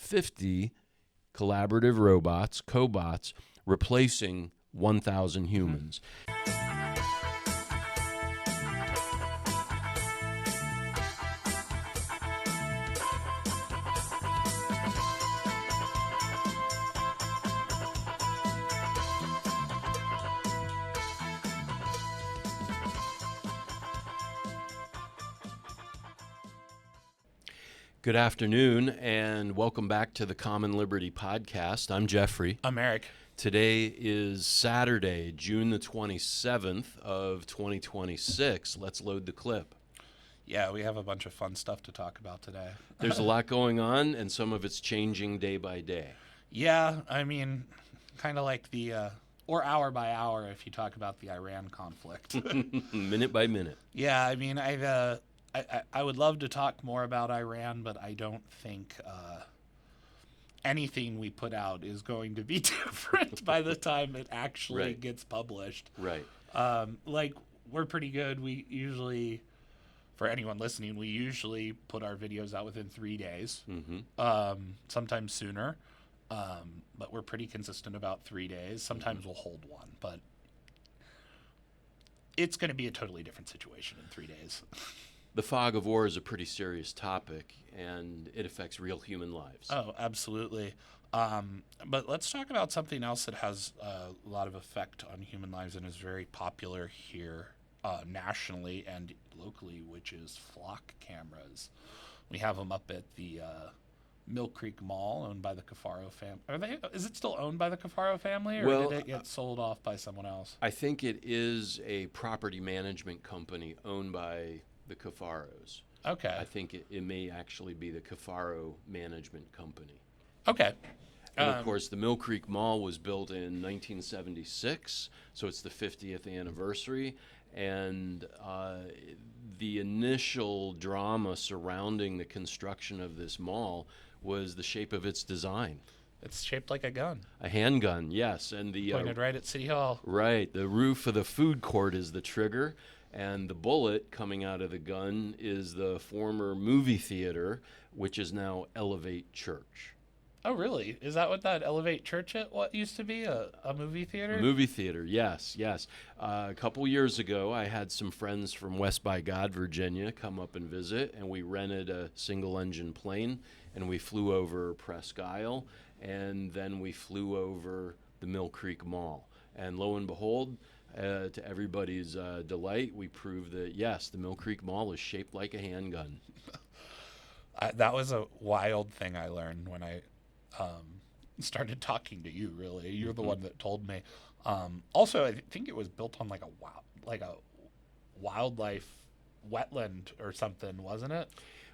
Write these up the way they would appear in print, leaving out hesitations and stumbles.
50 collaborative robots, cobots, replacing 1,000 humans. Good afternoon, and welcome back to the Common Liberty Podcast. I'm Jeffrey. I'm Eric. Today is Saturday, June the 27th of 2026. Let's load the clip. Yeah, we have a bunch of fun stuff to talk about today. There's a lot going on, and some of it's changing day by day. Yeah, I mean, kind of like or hour by hour if you talk about the Iran conflict. Minute by minute. Yeah, I mean, I would love to talk more about Iran, but I don't think anything we put out is going to be different by the time it actually gets published. Right. We're pretty good. We usually, for anyone listening, we usually put our videos out within 3 days, sometimes sooner, but we're pretty consistent about 3 days. Sometimes we'll hold one, but it's going to be a totally different situation in 3 days. The fog of war is a pretty serious topic, and it affects real human lives. Oh, absolutely. But let's talk about something else that has a lot of effect on human lives and is very popular here nationally and locally, which is flock cameras. We have them up at the Mill Creek Mall, owned by the Cafaro family. Is it still owned by the Cafaro family, or did it get sold off by someone else? I think it is a property management company owned by the Cafaros. Okay. I think it may actually be the Cafaro Management Company. Okay. And of course, the Mill Creek Mall was built in 1976, so it's the 50th anniversary. And the initial drama surrounding the construction of this mall was the shape of its design. It's shaped like a gun. A handgun, yes. And the pointed right at City Hall. Right. The roof of the food court is the trigger. And the bullet coming out of the gun is the former movie theater, which is now Elevate Church. Oh, really? Is that what that Elevate Church what used to be? A movie theater? Movie theater, yes. A couple years ago, I had some friends from West by God, Virginia, come up and visit, and we rented a single-engine plane, and we flew over Presque Isle, and then we flew over the Mill Creek Mall. And lo and behold, to everybody's delight, we proved that, yes, the Mill Creek Mall is shaped like a handgun. That was a wild thing I learned when I started talking to you, really. You're the one that told me. Also, I think it was built on like a wildlife wetland or something, wasn't it?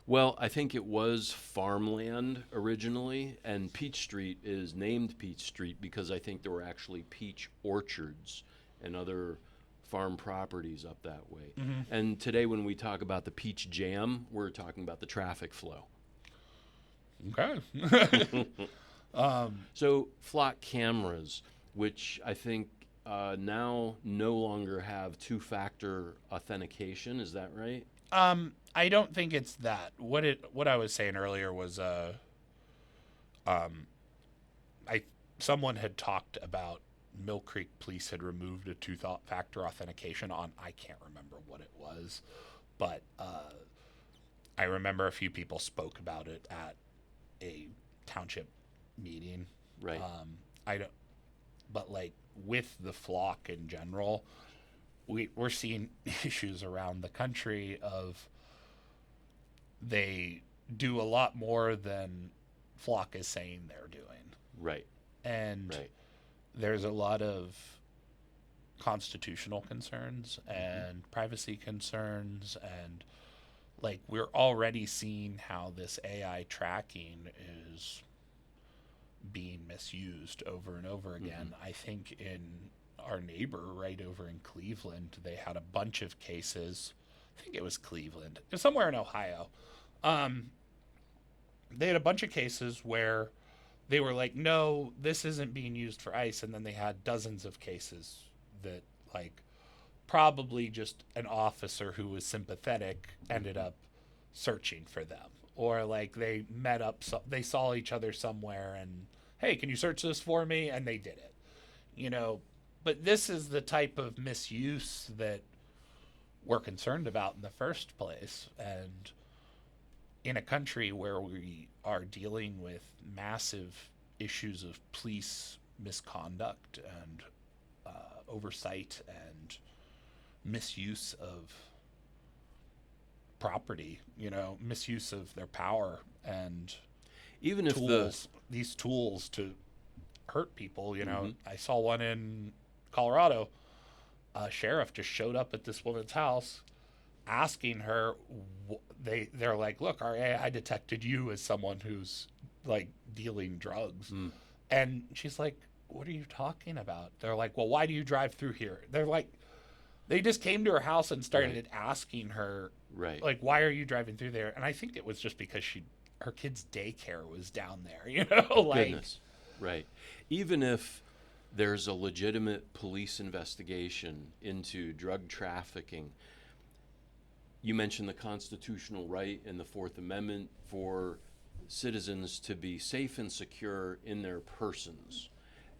Well, I think it was farmland originally, and Peach Street is named Peach Street because I think there were actually peach orchards and other farm properties up that way. Mm-hmm. And today when we talk about the peach jam, we're talking about the traffic flow. Okay. So flock cameras, which I think now no longer have two-factor authentication, is that right? I don't think it's that. What I was saying earlier was someone had talked about Mill Creek Police had removed a two-factor authentication on, I can't remember what it was, but I remember a few people spoke about it at a township meeting. Right. But like with the flock in general, we're seeing issues around the country of they do a lot more than flock is saying they're doing. Right. And there's a lot of constitutional concerns and privacy concerns, and like we're already seeing how this AI tracking is being misused over and over again. I think in our neighbor right over in Cleveland, they had a bunch of cases. I think it was Cleveland. It was somewhere in Ohio. They had a bunch of cases where they were like, no, this isn't being used for ICE. And then they had dozens of cases that, like, probably just an officer who was sympathetic ended up searching for them. or like they met up, they saw each other somewhere and, hey, can you search this for me? And they did it, you know. But this is the type of misuse that we're concerned about in the first place. And in a country where we are dealing with massive issues of police misconduct and oversight and misuse of property, you know, misuse of their power and Even if these tools to hurt people, you know. I saw one in Colorado. A sheriff just showed up at this woman's house asking her, they're like, look, our AI detected you as someone who's like dealing drugs. And she's like, what are you talking about? They're like, well, why do you drive through here? They're like, they just came to her house and started asking her, like, why are you driving through there? And I think it was just because her kid's daycare was down there, you know, like. Goodness. Right. Even if there's a legitimate police investigation into drug trafficking, you mentioned the constitutional right in the Fourth Amendment for citizens to be safe and secure in their persons.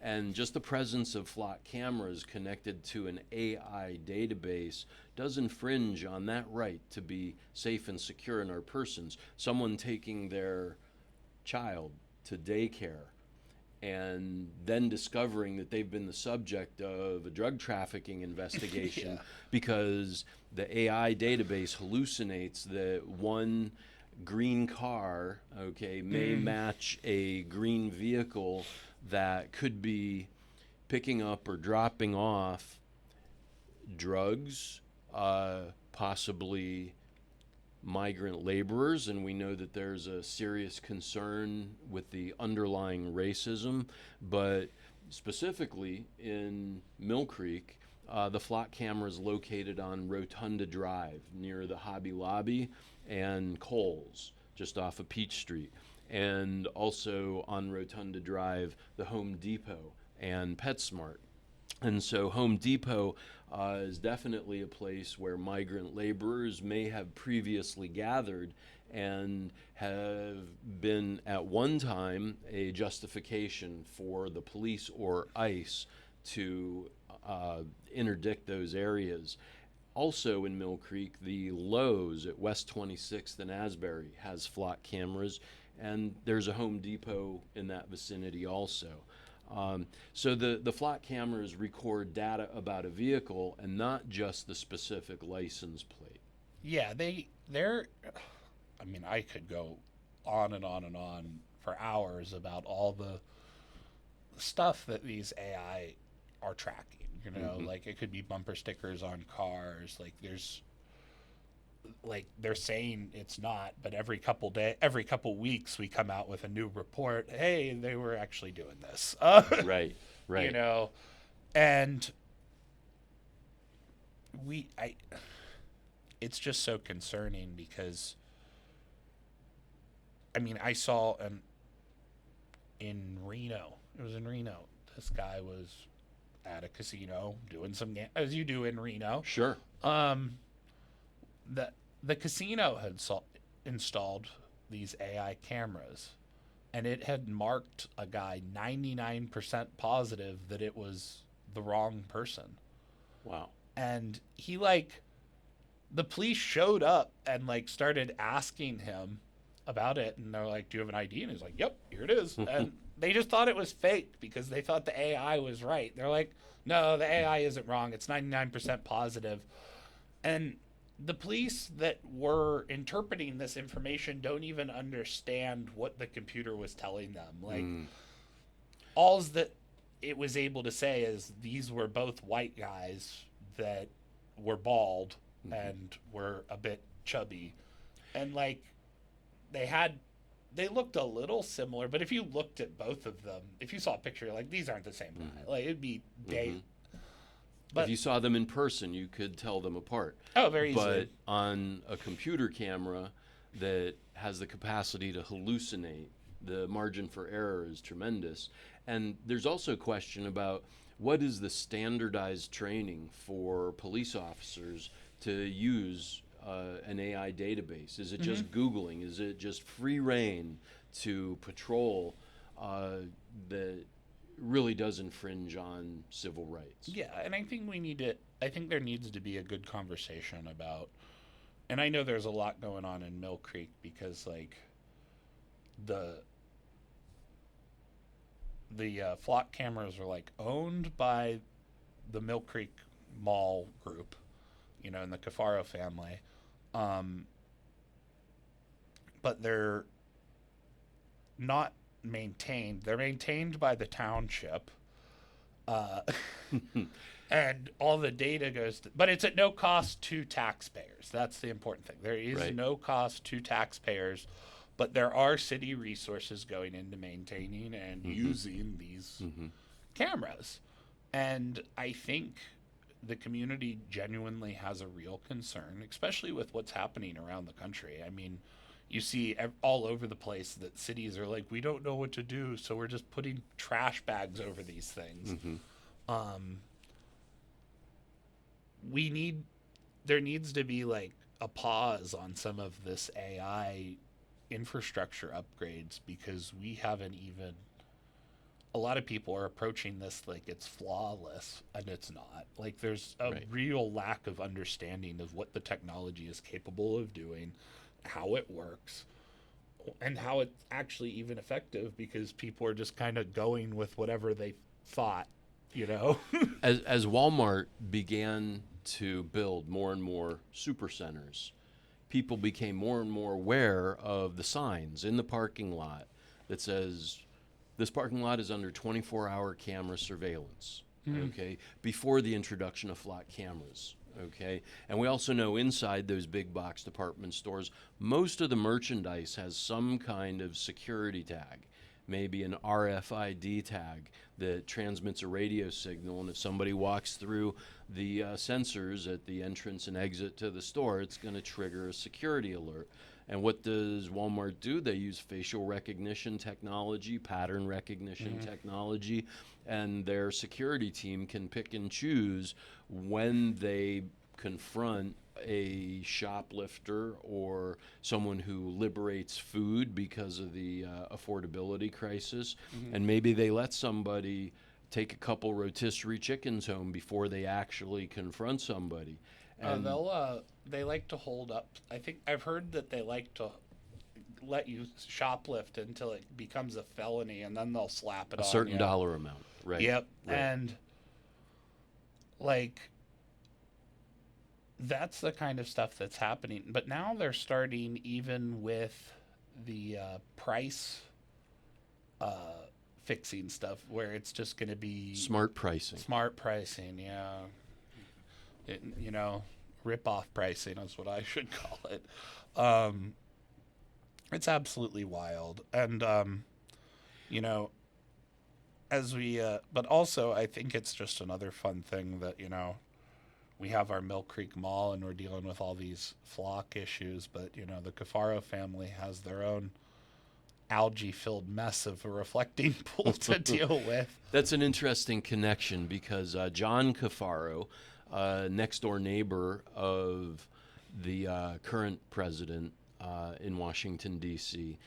And just the presence of flock cameras connected to an AI database does infringe on that right to be safe and secure in our persons. Someone taking their child to daycare and then discovering that they've been the subject of a drug trafficking investigation because the AI database hallucinates that one green car, may match a green vehicle that could be picking up or dropping off drugs, possibly migrant laborers, and we know that there's a serious concern with the underlying racism, but specifically in Mill Creek, the flock camera is located on Rotunda Drive near the Hobby Lobby and Kohl's, just off of Peach Street, and also on Rotunda Drive, the Home Depot and PetSmart. And so Home Depot is definitely a place where migrant laborers may have previously gathered and have been at one time a justification for the police or ICE to interdict those areas. Also in Mill Creek, the Lowe's at West 26th and Asbury has flock cameras, and there's a Home Depot in that vicinity also. So the flock cameras record data about a vehicle and not just the specific license plate. Yeah, they're. I mean, I could go on and on and on for hours about all the stuff that these AI are tracking. You know, like it could be bumper stickers on cars. Like they're saying it's not, but every couple weeks we come out with a new report. Hey, they were actually doing this. Right. You know, and it's just so concerning because, I mean, I saw in Reno. It was in Reno. This guy was at a casino doing some as you do in Reno. Sure. The casino had installed these AI cameras, and it had marked a guy 99% positive that it was the wrong person. Wow. And the police showed up and started asking him about it, and they're like, do you have an ID? And he's like, yep, here it is. And they just thought it was fake because they thought the AI was right. They're like, no, the AI isn't wrong. It's 99% positive. And the police that were interpreting this information don't even understand what the computer was telling them. All's that it was able to say is these were both white guys that were bald and were a bit chubby. And they looked a little similar, but if you looked at both of them, if you saw a picture, these aren't the same guy. It'd be day. But if you saw them in person, you could tell them apart. Oh, very easily. But on a computer camera that has the capacity to hallucinate, the margin for error is tremendous. And there's also a question about what is the standardized training for police officers to use an AI database? Is it just Googling? Is it just free reign to patrol that really does infringe on civil rights? Yeah, and I think I think there needs to be a good conversation about, and I know there's a lot going on in Mill Creek because like the flock cameras are like owned by the Mill Creek Mall group, and the Cafaro family, but they're not maintained. They're maintained by the township, and all the data goes but it's at no cost to taxpayers. That's the important thing. There is Right. no cost to taxpayers, but there are city resources going into maintaining and using these cameras. And I think the community genuinely has a real concern, especially with what's happening around the country. I mean, you see all over the place that cities are like, we don't know what to do, so we're just putting trash bags over these things. There needs to be like a pause on some of this AI infrastructure upgrades because we haven't even. A lot of people are approaching this like it's flawless, and it's not. Like there's a real lack of understanding of what the technology is capable of doing, how it works, and how it's actually even effective because people are just kind of going with whatever they thought, As Walmart began to build more and more supercenters, people became more and more aware of the signs in the parking lot that says, this parking lot is under 24-hour camera surveillance, okay, before the introduction of flock cameras, okay? And we also know inside those big box department stores, most of the merchandise has some kind of security tag, maybe an RFID tag that transmits a radio signal, and if somebody walks through the sensors at the entrance and exit to the store, it's going to trigger a security alert. And what does Walmart do? They use facial recognition technology, pattern recognition technology, and their security team can pick and choose when they confront a shoplifter or someone who liberates food because of the affordability crisis. And maybe they let somebody take a couple rotisserie chickens home before they actually confront somebody. And they like to hold up. I think I've heard that they like to let you shoplift until it becomes a felony, and then they'll slap it a on certain you. dollar amount, right? Yep. Right. And like that's the kind of stuff that's happening. But now they're starting even with the price fixing stuff, where it's just going to be Smart pricing. Smart pricing, yeah. Rip-off pricing is what I should call it. It's absolutely wild. And, but also I think it's just another fun thing that, we have our Mill Creek Mall and we're dealing with all these flock issues, but, the Cafaro family has their own algae-filled mess of a reflecting pool to deal with. That's an interesting connection because John Cafaro, next-door neighbor of the current president in Washington, D.C.,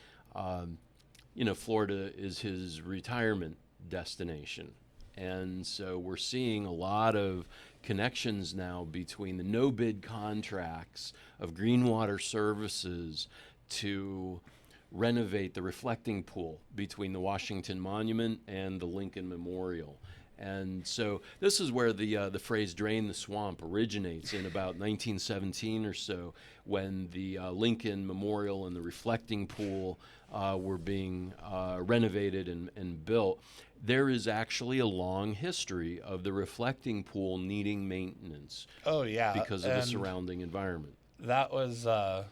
Florida is his retirement destination. And so we're seeing a lot of connections now between the no-bid contracts of Greenwater Services to renovate the reflecting pool between the Washington Monument and the Lincoln Memorial. And so this is where the phrase "drain the swamp" originates in about 1917 or so, when the Lincoln Memorial and the reflecting pool were being renovated and built. There is actually a long history of the reflecting pool needing maintenance. Oh, yeah. Because of the surrounding environment. That was, I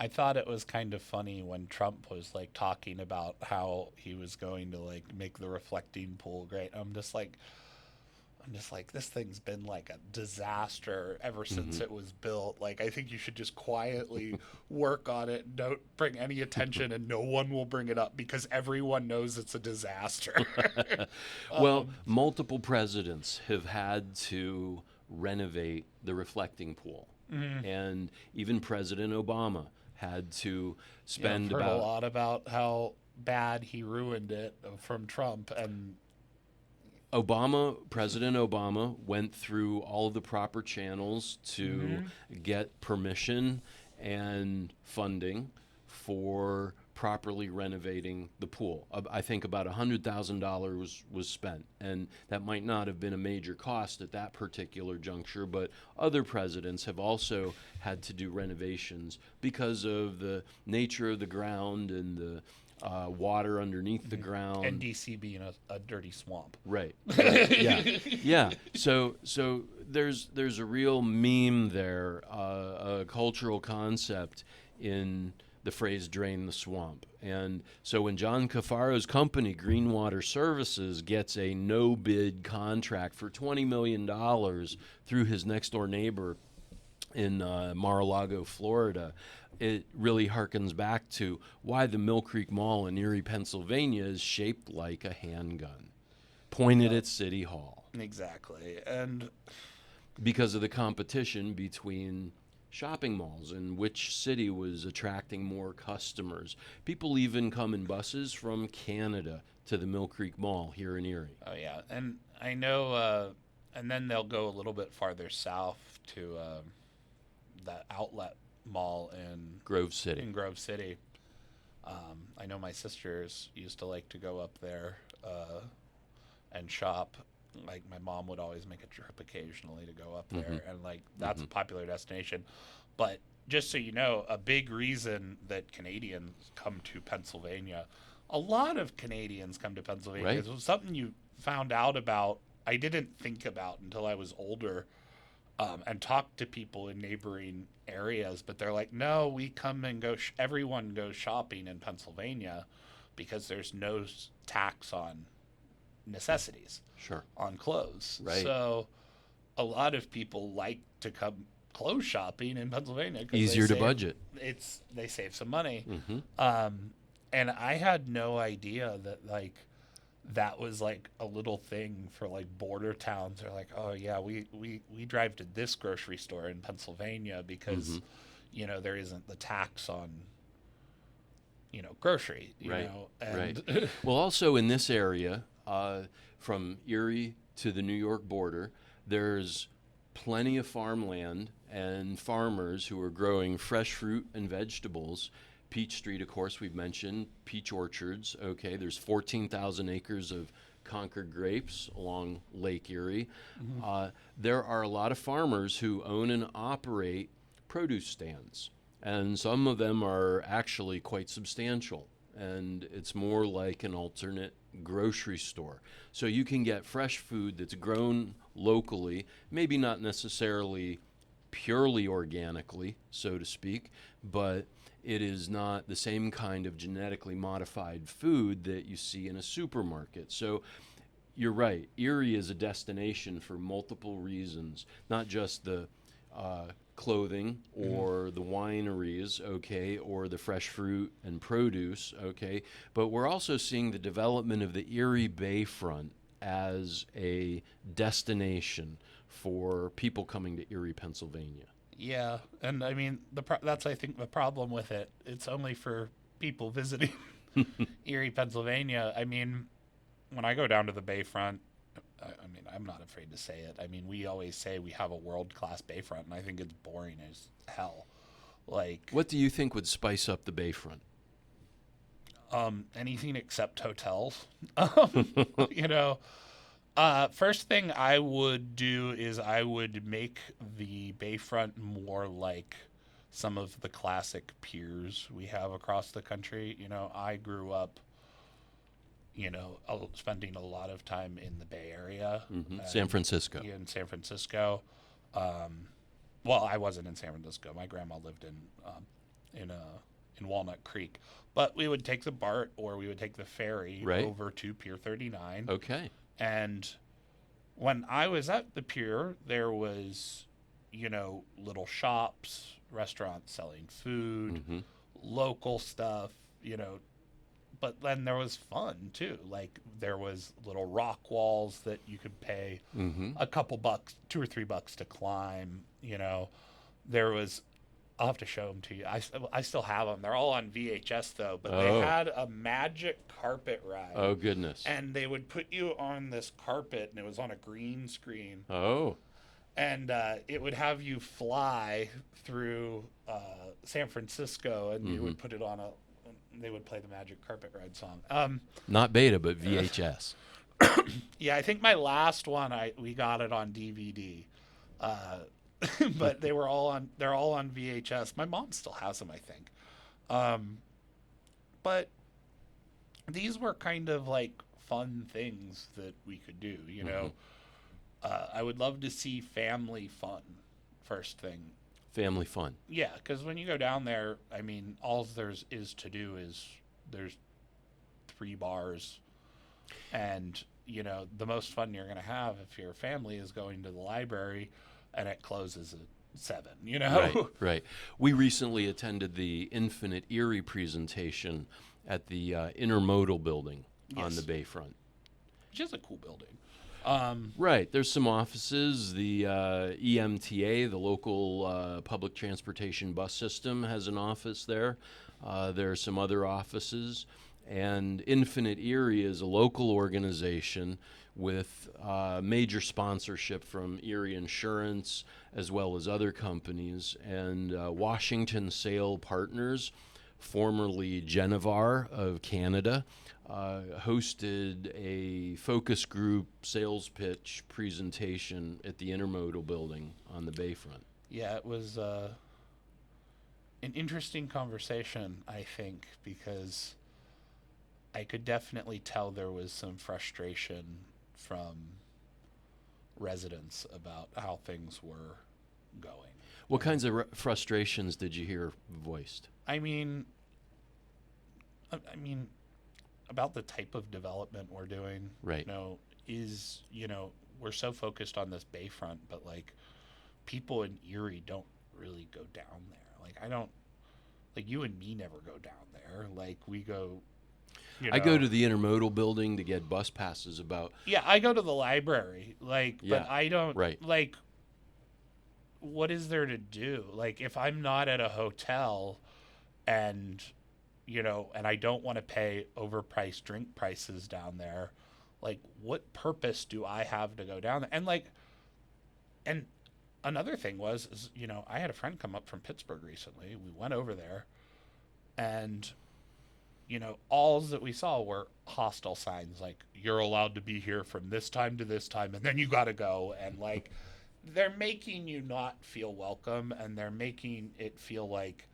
thought it was kind of funny when Trump was like talking about how he was going to like make the reflecting pool great. I'm just like, this thing's been like a disaster ever since it was built. Like, I think you should just quietly work on it. Don't bring any attention, and no one will bring it up because everyone knows it's a disaster. Well, multiple presidents have had to renovate the reflecting pool. And even President Obama had to Yeah, I've spend heard a about lot about how bad he ruined it from Trump, and President Obama went through all of the proper channels to get permission and funding for properly renovating the pool. I think about $100,000 was spent, and that might not have been a major cost at that particular juncture, but other presidents have also had to do renovations because of the nature of the ground and the water underneath the ground. and DC being a dirty swamp. Right. Yeah. So there's a real meme there, a cultural concept in the phrase "drain the swamp." And so when John Cafaro's company, Greenwater Services, gets a no-bid contract for $20 million through his next-door neighbor in Mar-a-Lago, Florida, it really harkens back to why the Mill Creek Mall in Erie, Pennsylvania is shaped like a handgun pointed at City Hall. Exactly. And Because of the competition between shopping malls and which city was attracting more customers. People even come in buses from Canada to the Mill Creek Mall here in Erie. oh yeah, and I know, and then they'll go a little bit farther south to the outlet mall Grove City. in Grove City. I know my sisters used to like to go up there and shop. Like my mom would always make a trip occasionally to go up there, and like that's a popular destination. But just so you know, a big reason that Canadians come to Pennsylvania, a lot of Canadians come to Pennsylvania. Right. It was something you found out about. I didn't think about until I was older, and talked to people in neighboring areas. But they're like, no, we come and go. Everyone goes shopping in Pennsylvania because there's no tax on necessities. Sure. On clothes. Right. So a lot of people like to come clothes shopping in Pennsylvania. 'Cause Easier to budget. They save some money. Mm-hmm. And I had no idea that like that was like a little thing for like border towns. They're like, oh yeah, we drive to this grocery store in Pennsylvania because you know there isn't the tax on grocery. You Right. know, and Right. Well, also in this area, from Erie to the New York border, there's plenty of farmland and farmers who are growing fresh fruit and vegetables. Peach Street, of course, we've mentioned, peach orchards. Okay, there's 14,000 acres of Concord grapes along Lake Erie. There are a lot of farmers who own and operate produce stands, and some of them are actually quite substantial. And it's more like an alternate grocery store. So you can get fresh food that's grown locally, maybe not necessarily purely organically, so to speak, but it is not the same kind of genetically modified food that you see in a supermarket. So you're right, Erie is a destination for multiple reasons, not just the clothing or the wineries, okay, or the fresh fruit and produce, okay, but we're also seeing the development of the Erie Bayfront as a destination for people coming to Erie, Pennsylvania. yeah, and I mean that's I think the problem with it. It's only for people visiting Erie, Pennsylvania. I mean, when I go down to the Bayfront, I mean, I'm not afraid to say it. I mean, we always say we have a world-class Bayfront, and I think it's boring as hell. Like, What do you think would spice up the Bayfront? anything except hotels. You know, first thing I would do is I would make the Bayfront more like some of the classic piers we have across the country. You know, I grew up, spending a lot of time in the Bay Area. San Francisco. In San Francisco. Well, I wasn't in San Francisco. My grandma lived in Walnut Creek. But we would take the BART or we would take the ferry Right. over to Pier 39. Okay. And when I was at the pier, there was, little shops, restaurants selling food, local stuff, But then there was fun too. Like there was little rock walls that you could pay a couple bucks, $2 or $3 to climb. there was, I'll have to show them to you. I still have them. They're all on VHS though, but they Oh. had a magic carpet ride. Oh, goodness. And they would put you on this carpet, and it was on a green screen. Oh. And it would have you fly through San Francisco, and you would put it on they would play the Magic Carpet Ride song. Not beta, but VHS. Yeah, I think my last one, we got it on DVD. But they're all on VHS. My mom still has them, I think. But these were kind of like fun things that we could do, you know. I would love to see family fun first thing. Family fun. Yeah, because when you go down there, I mean, all there's to do is there's 3 bars, and you know the most fun you're going to have if you're a family is going to the library, and it closes at 7. You know, Right, right. We recently attended the Infinite Erie presentation at the Intermodal building on the Bayfront. Which is a cool building. Right. There's some offices. The EMTA, the local public transportation bus system, has an office there. There are some other offices. And Infinite Erie is a local organization with major sponsorship from Erie Insurance as well as other companies. And Washington Sail Partners, formerly Genevar of Canada, hosted a focus group sales pitch presentation at the Intermodal building on the Bayfront. Yeah, it was an interesting conversation, I think, because I could definitely tell there was some frustration from residents about how things were going. What kinds of frustrations did you hear voiced? I mean, about the type of development we're doing. Right. We're so focused on this Bayfront, but like people in Erie don't really go down there. Like you and me never go down there. Like we go, I go to the Intermodal building to get bus passes about. Yeah, I go to the library. But I don't. Right. Like, what is there to do? Like, if I'm not at a hotel, and I don't want to pay overpriced drink prices down there, like, what purpose do I have to go down there? And another thing is, I had a friend come up from Pittsburgh recently. We went over there, and all that we saw were hostile signs, like you're allowed to be here from this time to this time, and then you got to go. And like, they're making you not feel welcome, and they're making it feel like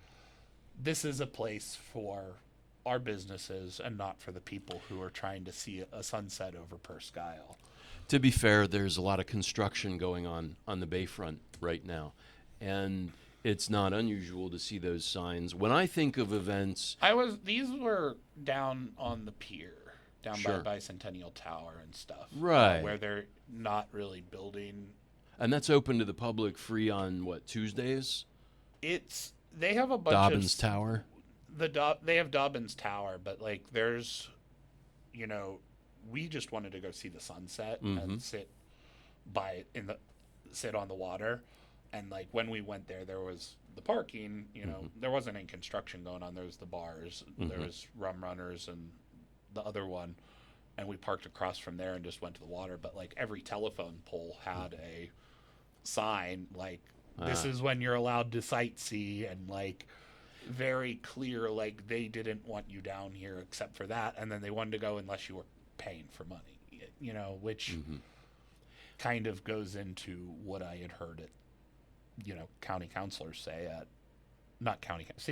this is a place for our businesses and not for the people who are trying to see a sunset over Presque Isle. To be fair, there's a lot of construction going on the Bayfront right now, and it's not unusual to see those signs. When I think of events, these were down on the pier, down Sure. by Bicentennial Tower and stuff, Right. where they're not really building. and that's open to the public free on Tuesdays? They have a bunch Dobbins of Tower. They have Dobbins Tower, but like there's, we just wanted to go see the sunset and sit on the water. And like when we went there was the parking, there wasn't any construction going on. There was the bars, there was Rum Runners and the other one. And we parked across from there and just went to the water. But like every telephone pole had a sign like, this is when you're allowed to sightsee, and like very clear, like they didn't want you down here except for that. And then they wanted to go unless you were paying for money, which kind of goes into what I had heard at, city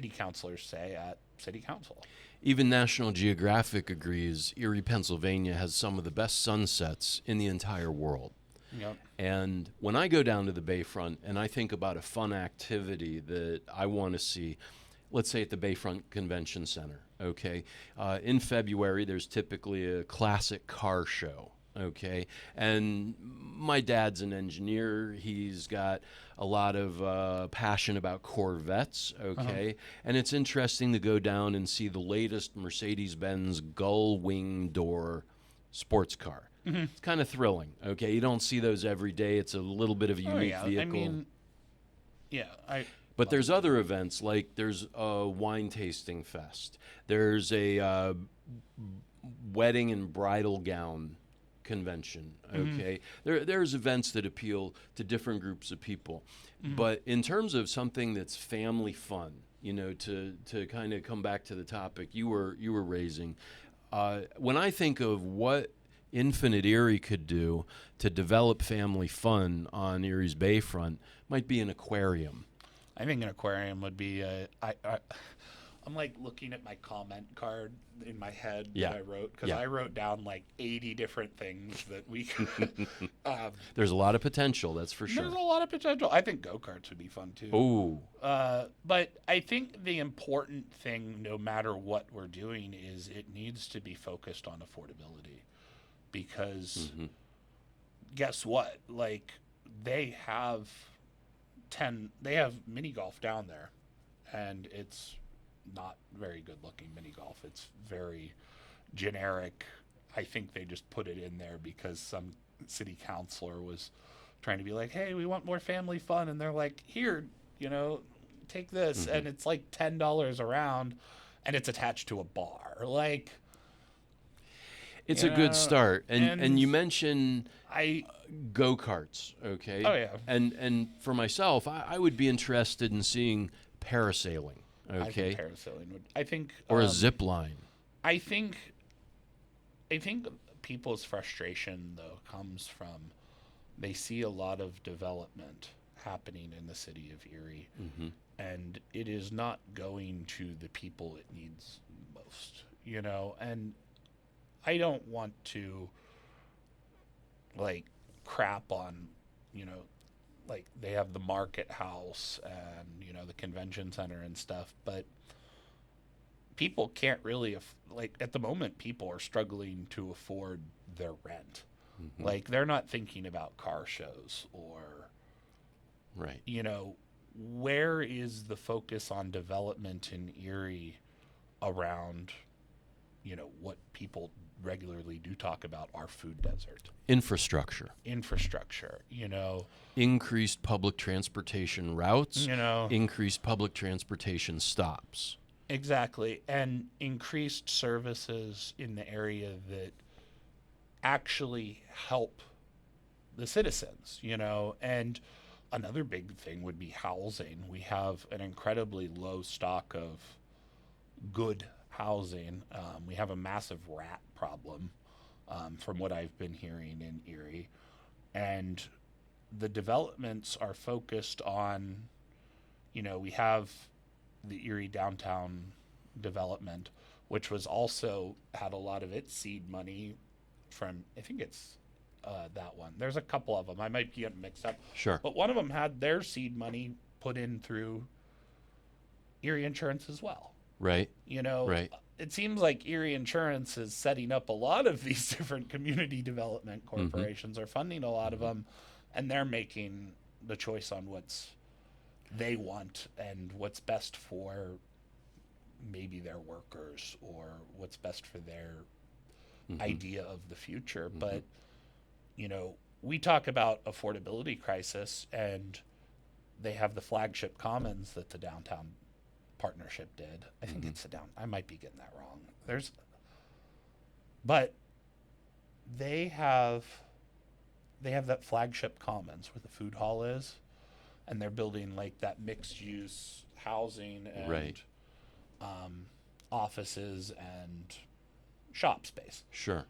councilors say at city council. Even National Geographic agrees Erie, Pennsylvania has some of the best sunsets in the entire world. Yep. And when I go down to the Bayfront and I think about a fun activity that I want to see, let's say at the Bayfront Convention Center, okay? In February, there's typically a classic car show, okay? And my dad's an engineer. He's got a lot of passion about Corvettes, okay? And it's interesting to go down and see the latest Mercedes-Benz gull wing door sports car. It's kind of thrilling, okay? You don't see those every day. It's a little bit of a unique vehicle. I mean, Yeah, I But there's other events, like there's a wine tasting fest. There's a wedding and bridal gown convention. Okay, there's events that appeal to different groups of people. But in terms of something that's family fun, to kind of come back to the topic you were raising, when I think of what Infinite Erie could do to develop family fun on Erie's Bayfront, might be an aquarium. I think an aquarium would be I'm like looking at my comment card in my head Yeah. that I wrote, because Yeah. I wrote down like 80 different things that we could. There's a lot of potential, that's for sure. There's a lot of potential. I think go-karts would be fun too. Oh, But I think the important thing, no matter what we're doing, is it needs to be focused on affordability. Because guess what? Like, they have mini golf down there, and it's not very good looking mini golf. It's very generic. I think they just put it in there because some city councilor was trying to be like, hey, we want more family fun, and they're like, here, take this, and it's like $10 a round, and it's attached to a bar. Like, it's a good start. And you mentioned I go-karts, okay? Oh, yeah. And for myself, I would be interested in seeing parasailing, I okay? think parasailing would. I think Or a zip line. I think people's frustration, though, comes from they see a lot of development happening in the city of Erie, and it is not going to the people it needs most, and I don't want to, like, crap on, like, they have the market house and, the convention center and stuff, but people can't really, like, at the moment, people are struggling to afford their rent. Like, they're not thinking about car shows or, Right. where is the focus on development in Erie around, what people regularly do talk about, our food desert. Infrastructure. Increased public transportation routes. Increased public transportation stops. Exactly. And increased services in the area that actually help the citizens, and another big thing would be housing. We have an incredibly low stock of good housing. We have a massive rat problem, from what I've been hearing in Erie. And the developments are focused on, we have the Erie downtown development, which was also had a lot of its seed money from, I think it's that one. There's a couple of them. I might get mixed up. Sure. But one of them had their seed money put in through Erie Insurance as well. Right. Right. It seems like Erie Insurance is setting up a lot of these different community development corporations, or funding a lot of them, and they're making the choice on what's they want and what's best for maybe their workers, or what's best for their idea of the future. But, we talk about affordability crisis, and they have the flagship commons that the downtown partnership did. I think it's I might be getting that wrong. But they have that flagship commons where the food hall is, and they're building like that mixed use housing and offices and shop space. Sure.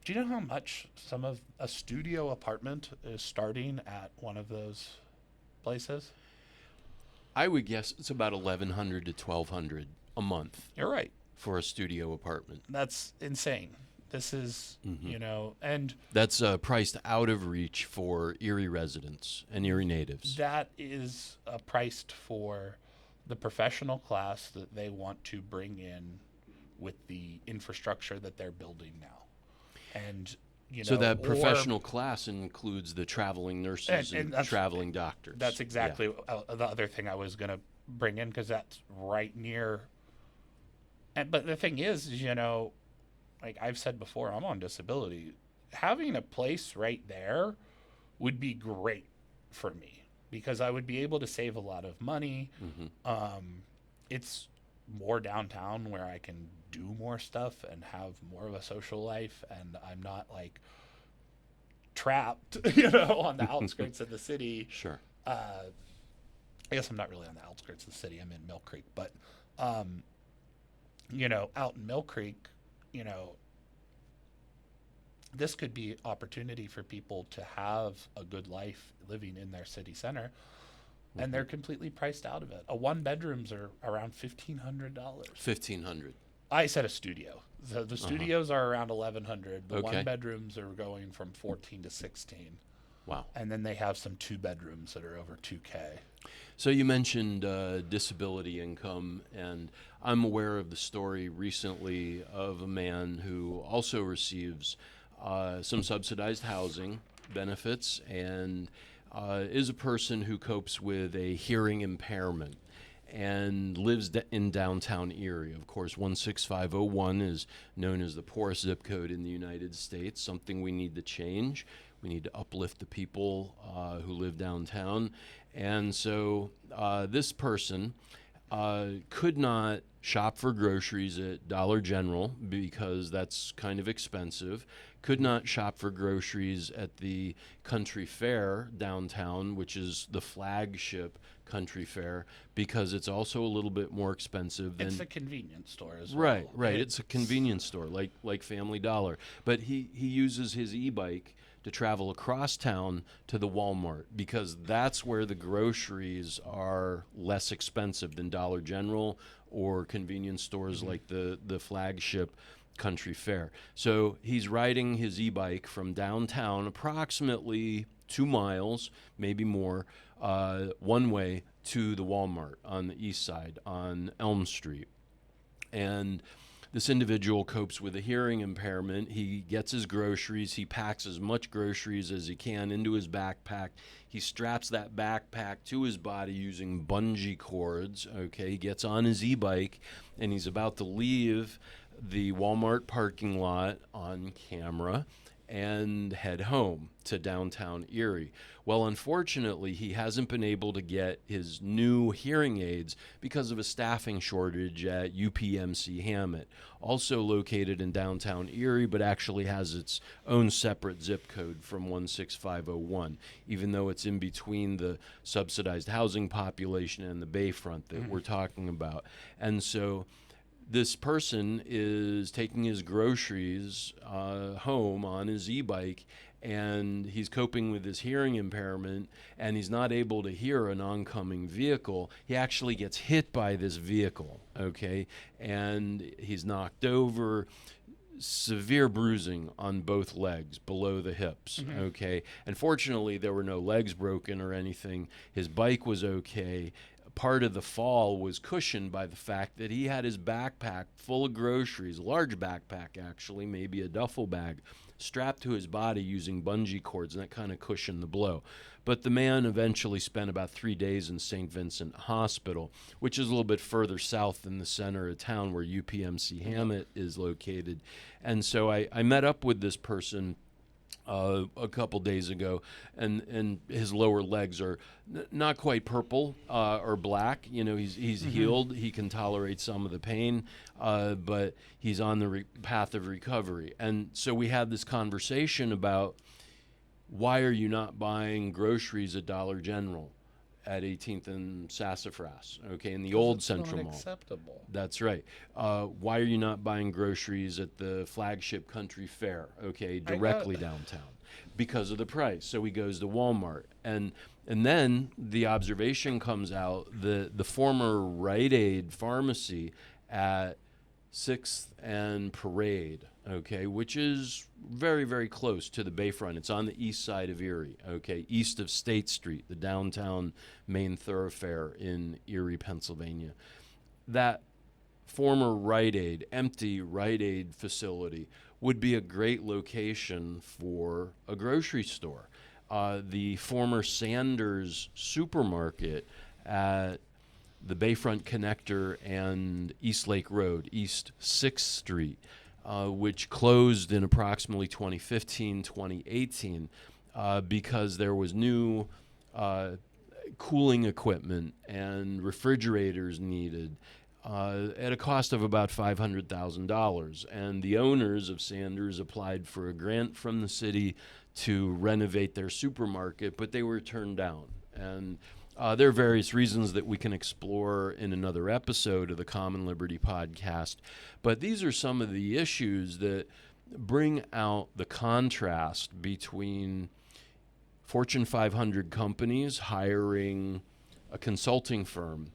Do you know how much some of a studio apartment is starting at one of those places? I would guess it's about $1,100 to $1,200 a month You're right. for a studio apartment. That's insane. This is, and That's priced out of reach for Erie residents and Erie natives. that is priced for the professional class that they want to bring in with the infrastructure that they're building now. And, So that professional class includes the traveling nurses and that's- traveling doctors. That's exactly the other thing I was going to bring in, because that's right near. But the thing is, like I've said before, I'm on disability. Having a place right there would be great for me. because I would be able to save a lot of money. It's more downtown where I can do more stuff and have more of a social life, and I'm not like trapped, on the outskirts of the city. Sure. I guess I'm not really on the outskirts of the city. I'm in Mill Creek, but out in Mill Creek, this could be opportunity for people to have a good life living in their city center, and they're completely priced out of it. A one bedrooms are around $1,500. $1,500. I said a studio. The studios are around $1,100. The Okay. one bedrooms are going from 14 to 16. Wow. And then they have some 2 bedrooms that are over $2K. So you mentioned disability income, and I'm aware of the story recently of a man who also receives some subsidized housing benefits and is a person who copes with a hearing impairment and lives in downtown Erie. Of course, 16501 is known as the poorest zip code in the United States, something we need to change. We need to uplift the people who live downtown. And so this person could not shop for groceries at Dollar General because that's kind of expensive, could not shop for groceries at the country fair downtown, which is the flagship country fair, because it's also a little bit more expensive than... It's a convenience store as well. Right. It's a convenience store, like Family Dollar. But he uses his e-bike to travel across town to the Walmart because that's where the groceries are less expensive than Dollar General or convenience stores like the flagship country fair. So he's riding his e-bike from downtown approximately 2 miles, maybe more, one way to the Walmart on the east side on Elm Street. And this individual copes with a hearing impairment. He gets his groceries. He packs as much groceries as he can into his backpack. He straps that backpack to his body using bungee cords. Okay, he gets on his e-bike, and he's about to leave the Walmart parking lot on camera and head home to downtown Erie. Well, unfortunately, he hasn't been able to get his new hearing aids because of a staffing shortage at UPMC Hammett, also located in downtown Erie, but actually has its own separate zip code from 16501, even though it's in between the subsidized housing population and the Bayfront that we're talking about. And so this person is taking his groceries home on his e-bike, and he's coping with his hearing impairment, and he's not able to hear an oncoming vehicle. He actually gets hit by this vehicle, okay? And he's knocked over, severe bruising on both legs below the hips, okay? And fortunately, there were no legs broken or anything. His bike was okay. Part of the fall was cushioned by the fact that he had his backpack full of groceries, a large backpack actually, maybe a duffel bag, strapped to his body using bungee cords, and that kind of cushioned the blow. But the man eventually spent about 3 days in St. Vincent Hospital, which is a little bit further south than the center of town where UPMC Hammett is located. And so I met up with this person a couple days ago, and his lower legs are not quite purple or black. He's healed. He can tolerate some of the pain, but he's on the path of recovery. And so we had this conversation about, why are you not buying groceries at Dollar General at 18th and Sassafras, okay, in the old Central Mall? Unacceptable. That's right. Why are you not buying groceries at the flagship country fair, okay, directly downtown? Because of the price. So he goes to Walmart. And then the observation comes out, the former Rite Aid pharmacy at 6th and Parade, okay, which is very, very close to the Bayfront. It's on the east side of Erie, okay, east of State Street, the downtown main thoroughfare in Erie, Pennsylvania. That former Rite Aid, empty Rite Aid facility would be a great location for a grocery store. The former Sanders supermarket at the Bayfront Connector and East Lake Road, East 6th Street, which closed in approximately 2015, 2018, because there was new cooling equipment and refrigerators needed at a cost of about $500,000. And the owners of Sanders applied for a grant from the city to renovate their supermarket, but they were turned down. And there are various reasons that we can explore in another episode of the Common Liberty podcast. But these are some of the issues that bring out the contrast between Fortune 500 companies hiring a consulting firm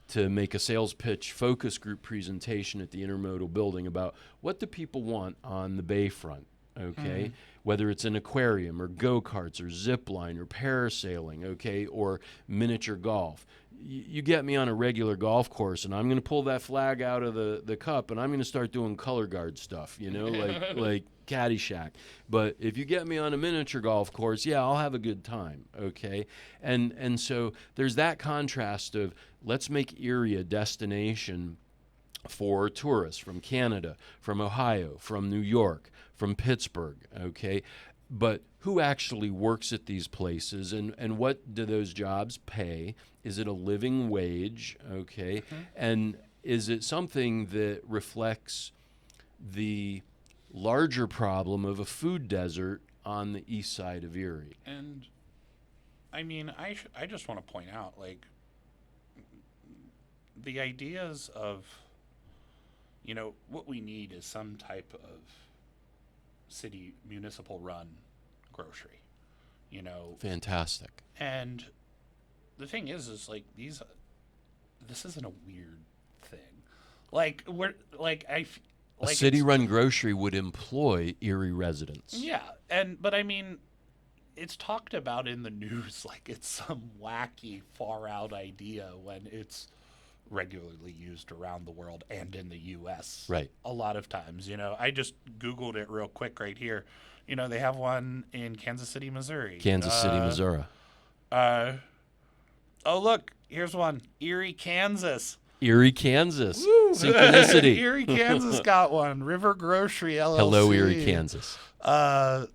to make a sales pitch focus group presentation at the Intermodal building about what do people want on the Bayfront, okay? Whether it's an aquarium or go-karts or zip line or parasailing, okay, or miniature golf. You get me on a regular golf course, and I'm going to pull that flag out of the cup, and I'm going to start doing color guard stuff, like Caddyshack. But if you get me on a miniature golf course, yeah, I'll have a good time, okay? And so there's that contrast of let's make Erie a destination for tourists from Canada, from Ohio, from New York, from Pittsburgh, okay? But who actually works at these places, and what do those jobs pay? Is it a living wage, okay? And is it something that reflects the larger problem of a food desert on the east side of Erie? And I mean, I just want to point out, like, the ideas of, what we need is some type of city municipal run grocery, Fantastic. And the thing is like this isn't a weird thing. Like A city-run grocery would employ Erie residents. Yeah, but I mean, it's talked about in the news like it's some wacky, far-out idea when it's regularly used around the world and in the U.S. Right. A lot of times, I just Googled it real quick right here. They have one in Kansas City, Missouri. Kansas City, Missouri. Oh, look, here's one. Erie, Kansas. Erie, Kansas. Woo! Synchronicity. Erie, Kansas got one. River Grocery LLC. Hello, Erie, Kansas. And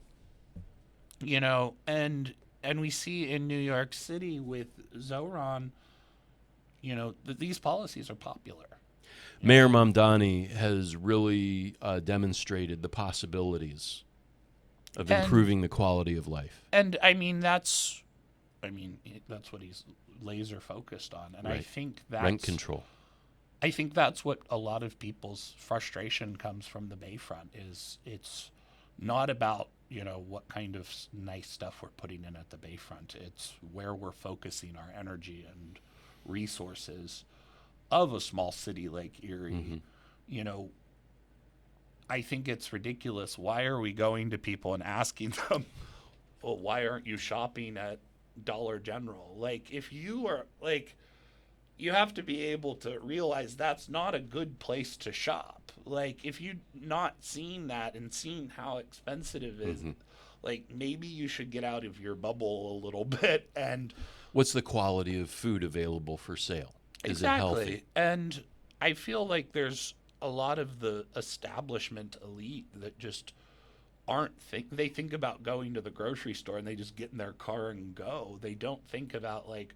we see in New York City with Zoran, that these policies are popular. Mayor Mamdani has really demonstrated the possibilities of improving the quality of life. And I mean, that's what he's laser focused on. And right. I think that's rent control. I think that's what a lot of people's frustration comes from the Bayfront is it's not about, what kind of nice stuff we're putting in at the Bayfront. It's where we're focusing our energy and resources of a small city like Erie. I think it's ridiculous. Why are we going to people and asking them, well, why aren't you shopping at Dollar General? Like, if you are, like, you have to be able to realize that's not a good place to shop. Like, if you've not seen that and seen how expensive it is, like, maybe you should get out of your bubble a little bit. And what's the quality of food available for sale? Is it healthy? And I feel like there's a lot of the establishment elite that just they think about going to the grocery store and they just get in their car and go. They don't think about like,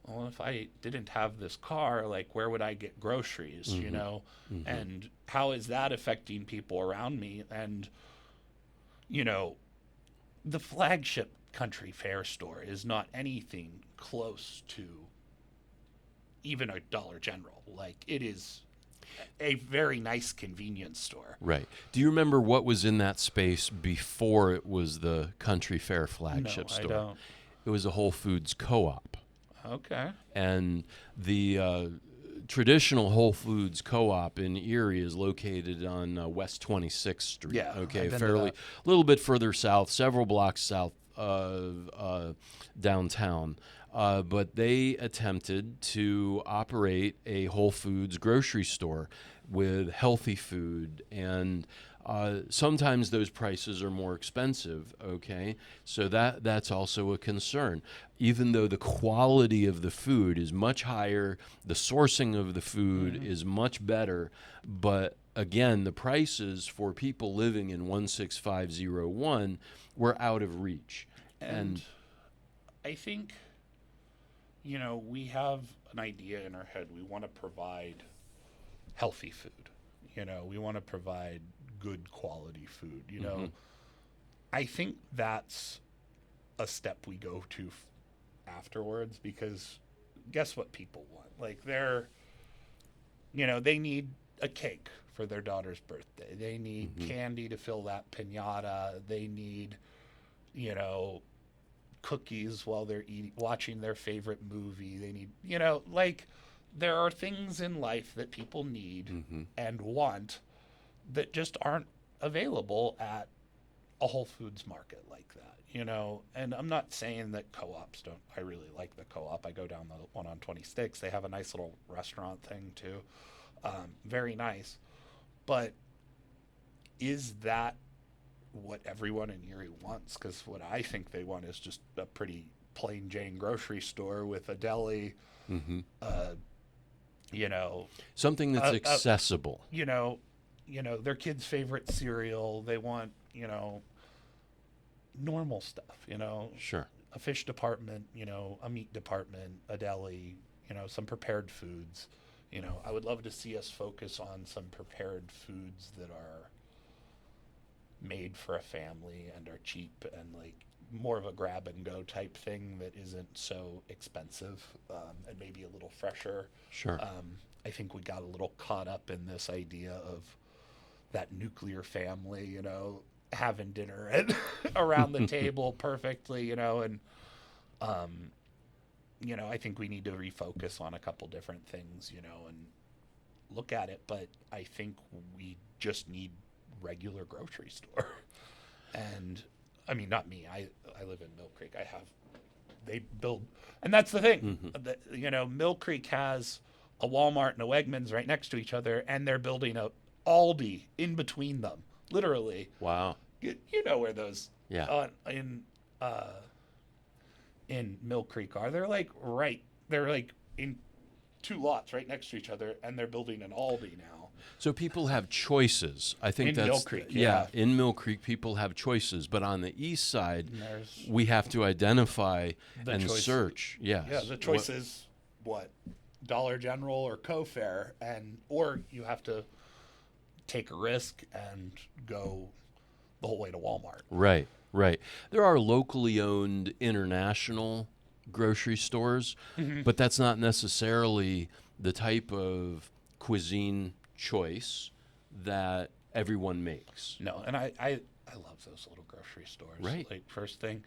well, if I didn't have this car, like where would I get groceries, and how is that affecting people around me? And, the flagship country fair store is not anything close to even a Dollar General. Like, it is a very nice convenience store. Right. Do you remember what was in that space before it was the country fair flagship store? I don't. It was a Whole Foods co-op. Okay. And the traditional Whole Foods co-op in Erie is located on West 26th Street. Yeah. Okay, a little bit further south, several blocks south of downtown. But they attempted to operate a Whole Foods grocery store with healthy food, and sometimes those prices are more expensive, okay? So that's also a concern. Even though the quality of the food is much higher, the sourcing of the food is much better, but again, the prices for people living in 16501 were out of reach. And I think we have an idea in our head. We want to provide healthy food. We want to provide good quality food. I think that's a step we go to afterwards, because guess what people want? Like they need a cake for their daughter's birthday. They need candy to fill that piñata. They need, cookies while they're watching their favorite movie. They need, there are things in life that people need and want that just aren't available at a Whole Foods market like that. And I'm not saying that co-ops don't. I really like the co-op. I go down the one on 26. They have a nice little restaurant thing too. Very nice. But is that what everyone in Erie wants? Because what I think they want is just a pretty plain Jane grocery store with a deli, something that's accessible. Their kids' favorite cereal. They want, normal stuff, Sure. a fish department, a meat department, a deli, some prepared foods. I would love to see us focus on some prepared foods that are made for a family and are cheap and like more of a grab and go type thing that isn't so expensive, and maybe a little fresher. Sure. I think we got a little caught up in this idea of that nuclear family, having dinner and around the table perfectly, and I think we need to refocus on a couple different things, and look at it. But I think we just need regular grocery store. And I mean, not me. I live in Mill Creek. They build, and that's the thing. Mill Creek has a Walmart and a Wegmans right next to each other, and they're building a Aldi in between them, literally. Wow. You know where those in Mill Creek are. They're like in two lots right next to each other, and they're building an Aldi now. So people have choices. I think in Mill Creek, yeah. In Mill Creek, people have choices. But on the east side, we have to identify and search. Yes. Yeah, the choice is what? Dollar General or Co-Fair, or you have to take a risk and go the whole way to Walmart. Right. There are locally owned international grocery stores, but that's not necessarily the type of cuisine choice that everyone makes. No, and I love those little grocery stores. Right. Like, first thing,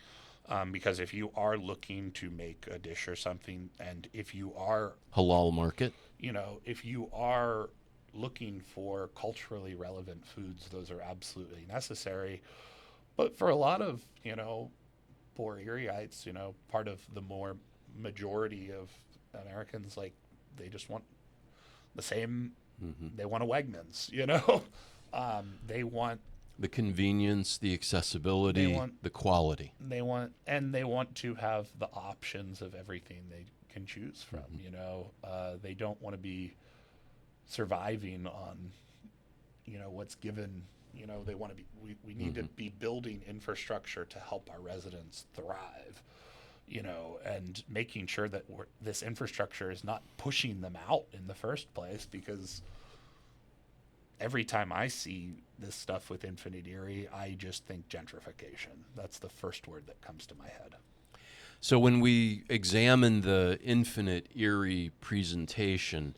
because if you are looking to make a dish or something, and if you are halal market, if you are looking for culturally relevant foods, those are absolutely necessary. But for a lot of, poor Erieites, part of the more majority of Americans, like, they just want the same, they want a Wegmans, they want the convenience, the accessibility, the quality. They want to have the options of everything they can choose from, they don't want to be surviving on, what's given. They want to be. We need to be building infrastructure to help our residents thrive, and making sure that this infrastructure is not pushing them out in the first place. Because every time I see this stuff with Infinite Erie, I just think gentrification. That's the first word that comes to my head. So when we examine the Infinite Erie presentation,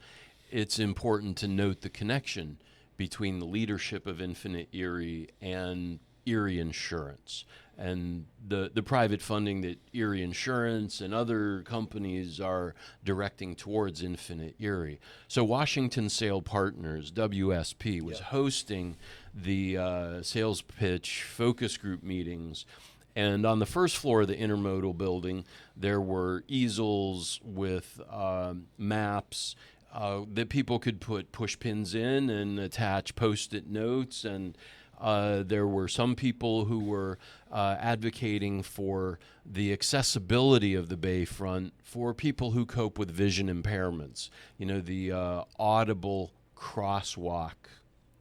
it's important to note the connection between the leadership of Infinite Erie and Erie Insurance and the private funding that Erie Insurance and other companies are directing towards Infinite Erie. So Washington Sale Partners, WSP, was hosting the sales pitch focus group meetings. And on the first floor of the intermodal building, there were easels with maps that people could put push pins in and attach Post-it notes. And there were some people who were advocating for the accessibility of the Bayfront for people who cope with vision impairments. The audible crosswalk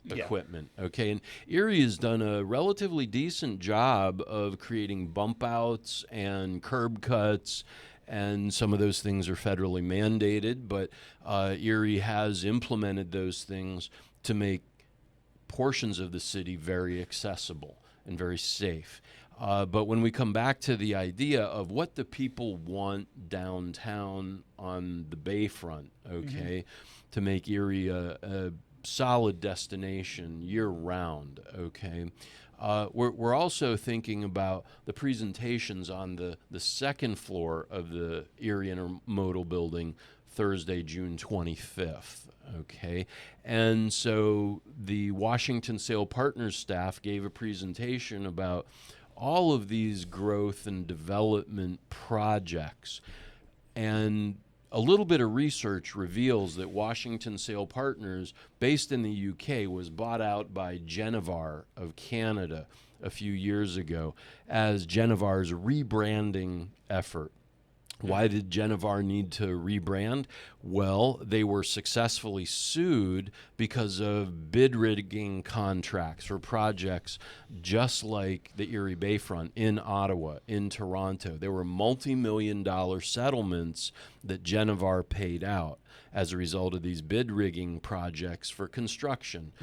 equipment. Okay, and Erie has done a relatively decent job of creating bump outs and curb cuts and some of those things are federally mandated, but Erie has implemented those things to make portions of the city very accessible and very safe. But when we come back to the idea of what the people want downtown on the Bayfront, okay, to make Erie a solid destination year-round, okay, we're also thinking about the presentations on the second floor of the Erie Intermodal Building Thursday, June 25th. Okay, and so the Washington Sale Partners staff gave a presentation about all of these growth and development projects. And a little bit of research reveals that Washington Sale Partners, based in the UK, was bought out by Genevar of Canada a few years ago as Genevar's rebranding effort. Why did Genevar need to rebrand? Well, they were successfully sued because of bid rigging contracts for projects just like the Erie Bayfront in Ottawa, in Toronto. There were multi-million-dollar settlements that Genevar paid out as a result of these bid rigging projects for construction,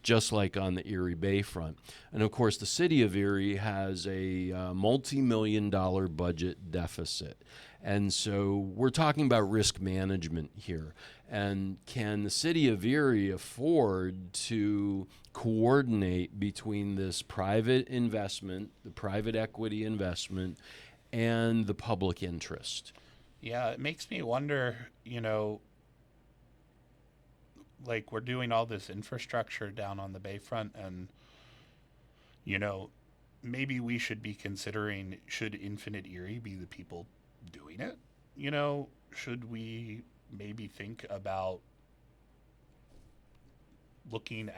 just like on the Erie Bayfront. And of course, the city of Erie has a multi-million-dollar budget deficit. And so we're talking about risk management here. And can the city of Erie afford to coordinate between this private investment, the private equity investment, and the public interest? Yeah, it makes me wonder, like we're doing all this infrastructure down on the Bayfront, and, maybe we should be considering, should Infinite Erie be the people doing it? Should we maybe think about looking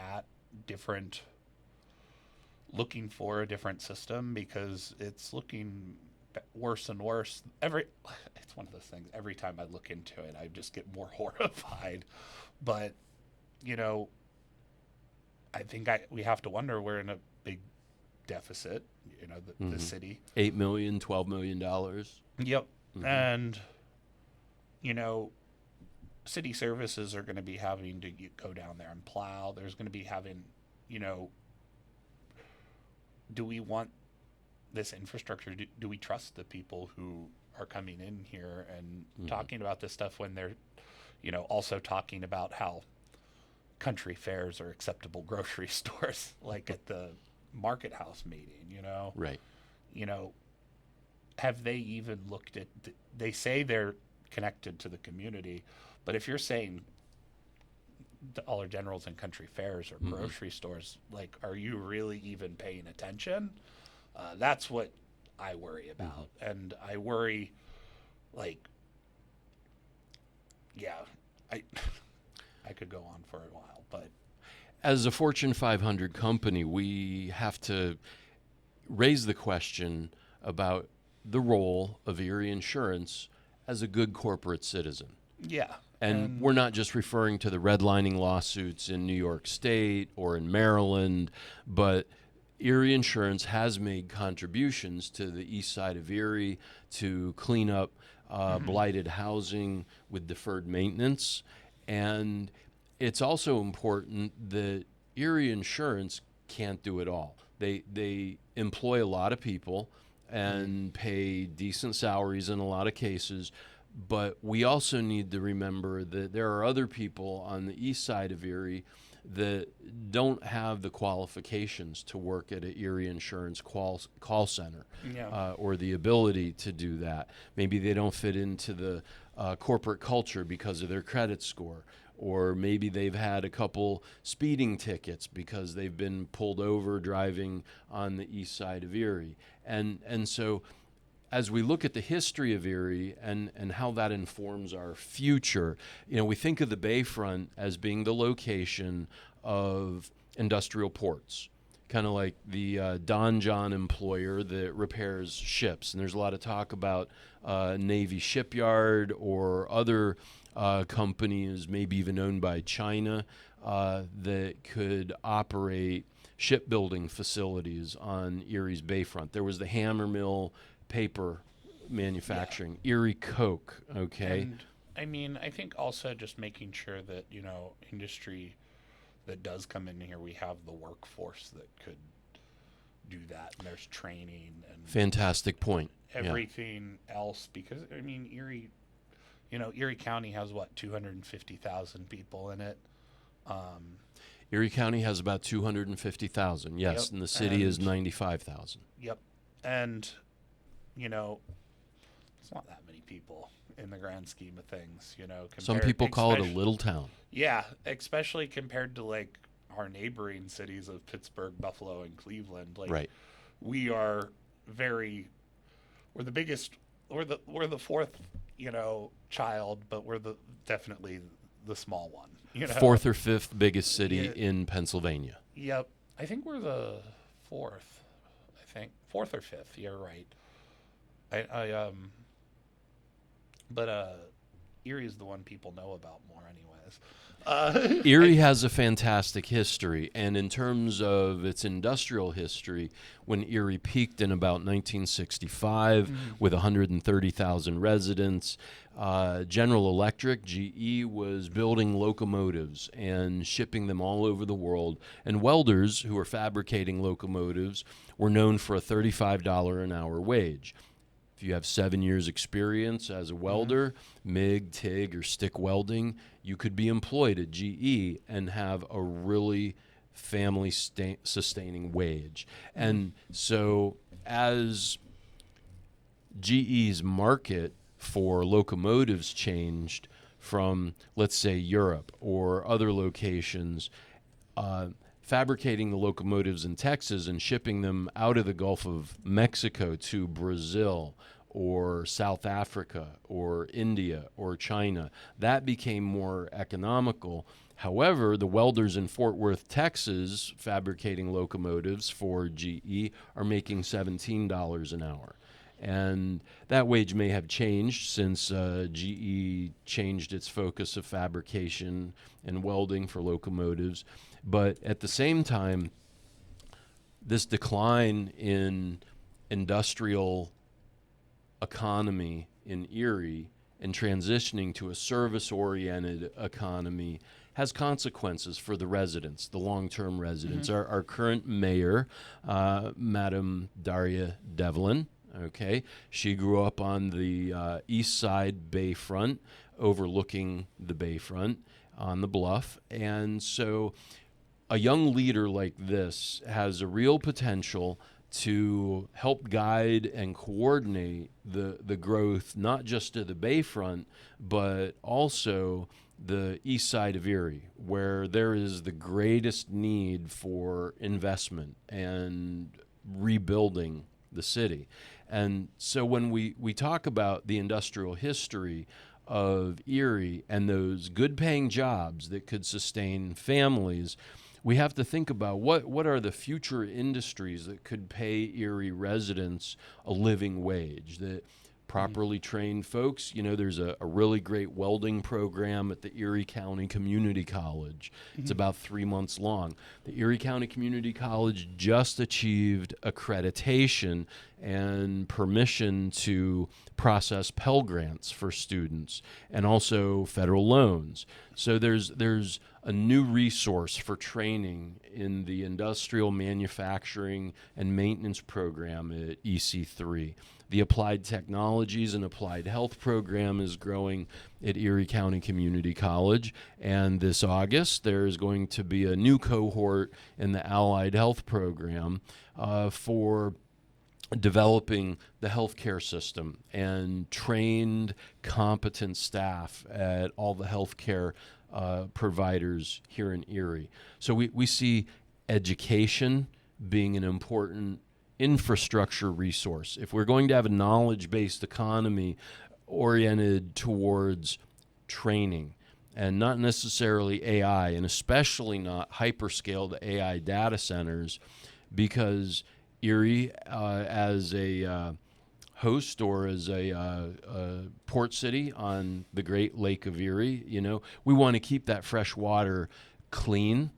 for a different system, because it's looking worse and worse. It's one of those things. Every time I look into it, I just get more horrified. But I think we have to wonder, we're in a big deficit. The city, $8 million, $12 million. Yep. And city services are going to be having to go down there and plow. There's going to be having, do we want this infrastructure? Do we trust the people who are coming in here and talking about this stuff when they're, also talking about how country fairs are acceptable grocery stores, like at the market house meeting, Right. Have they even looked at, they say they're connected to the community, but if you're saying Dollar Generals and country fairs or grocery stores, like, are you really even paying attention? That's what I worry about. And I worry, like, I could go on for a while, but as a Fortune 500 company, we have to raise the question about the role of Erie Insurance as a good corporate citizen. Yeah. And we're not just referring to the redlining lawsuits in New York State or in Maryland, but Erie Insurance has made contributions to the east side of Erie to clean up blighted housing with deferred maintenance. And it's also important that Erie Insurance can't do it all. They employ a lot of people and pay decent salaries in a lot of cases, but we also need to remember that there are other people on the east side of Erie that don't have the qualifications to work at an Erie Insurance call center, or the ability to do that. Maybe they don't fit into the corporate culture because of their credit score, or maybe they've had a couple speeding tickets because they've been pulled over driving on the east side of Erie. And so as we look at the history of Erie and how that informs our future, we think of the Bayfront as being the location of industrial ports, kind of like the Don John employer that repairs ships. And there's a lot of talk about Navy Shipyard or other companies, maybe even owned by China, that could operate shipbuilding facilities on Erie's Bayfront. There was the Hammer Mill paper manufacturing. Erie Coke, okay? And I mean, I think also just making sure that, industry that does come in here, we have the workforce that could do that. And there's training and Fantastic point. everything else. Because, I mean, Erie County has, 250,000 people in it. Erie County has about 250,000, yes, Yep, and the city is 95,000. Yep. And, it's not that many people in the grand scheme of things, Some people call it a little town. Yeah, especially compared to, our neighboring cities of Pittsburgh, Buffalo, and Cleveland. Right. We are we're the biggest, we're the fourth, child, but we're definitely the small one. Fourth or fifth biggest city Yeah. in Pennsylvania. Yep. I think we're the fourth. Fourth or fifth. You're right. But Erie is the one people know about more, anyways. Erie has a fantastic history, and in terms of its industrial history, when Erie peaked in about 1965 with 130,000 residents, General Electric, GE, was building locomotives and shipping them all over the world, and welders who were fabricating locomotives were known for a $35 an hour wage. If you have 7 years experience as a welder, MIG, TIG, or stick welding, you could be employed at GE and have a really family sustaining wage. And so as GE's market for locomotives changed from, let's say, Europe or other locations, fabricating the locomotives in Texas and shipping them out of the Gulf of Mexico to Brazil or South Africa or India or China, that became more economical. However, the welders in Fort Worth, Texas, fabricating locomotives for GE are making $17 an hour. And that wage may have changed since GE changed its focus of fabrication and welding for locomotives. But at the same time, this decline in industrial economy in Erie and transitioning to a service-oriented economy has consequences for the residents, the long-term residents. Our current mayor, Madam Daria Devlin, okay, she grew up on the east side Bayfront, overlooking the Bayfront on the bluff, and so a young leader like this has a real potential to help guide and coordinate the growth, not just of the Bayfront, but also the east side of Erie, where there is the greatest need for investment and rebuilding the city. And so when we talk about the industrial history of Erie and those good-paying jobs that could sustain families, we have to think about what are the future industries that could pay Erie residents a living wage, that properly trained folks. There's a really great welding program at the Erie County Community College. It's about 3 months long. The Erie County Community College just achieved accreditation and permission to process Pell Grants for students and also federal loans. So there's a new resource for training in the industrial manufacturing and maintenance program at EC3. The Applied Technologies and Applied Health program is growing at Erie County Community College. And this August, there is going to be a new cohort in the Allied Health program for developing the healthcare system and trained, competent staff at all the healthcare providers here in Erie. So we see education being an important infrastructure resource. If we're going to have a knowledge-based economy oriented towards training and not necessarily AI, and especially not hyperscale to AI data centers, because Erie, as a host or as a port city on the Great Lake of Erie, we want to keep that fresh water clean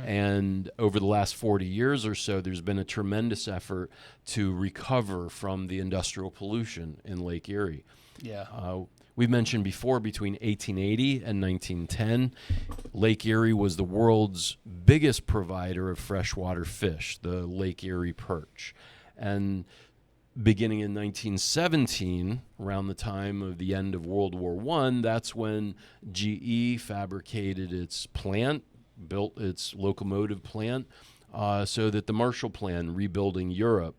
And over the last 40 years or so, there's been a tremendous effort to recover from the industrial pollution in Lake Erie. Yeah. We've mentioned before, between 1880 and 1910, Lake Erie was the world's biggest provider of freshwater fish, the Lake Erie perch. And beginning in 1917, around the time of the end of World War I, that's when GE fabricated its plant, built its locomotive plant, so that the Marshall Plan, rebuilding Europe,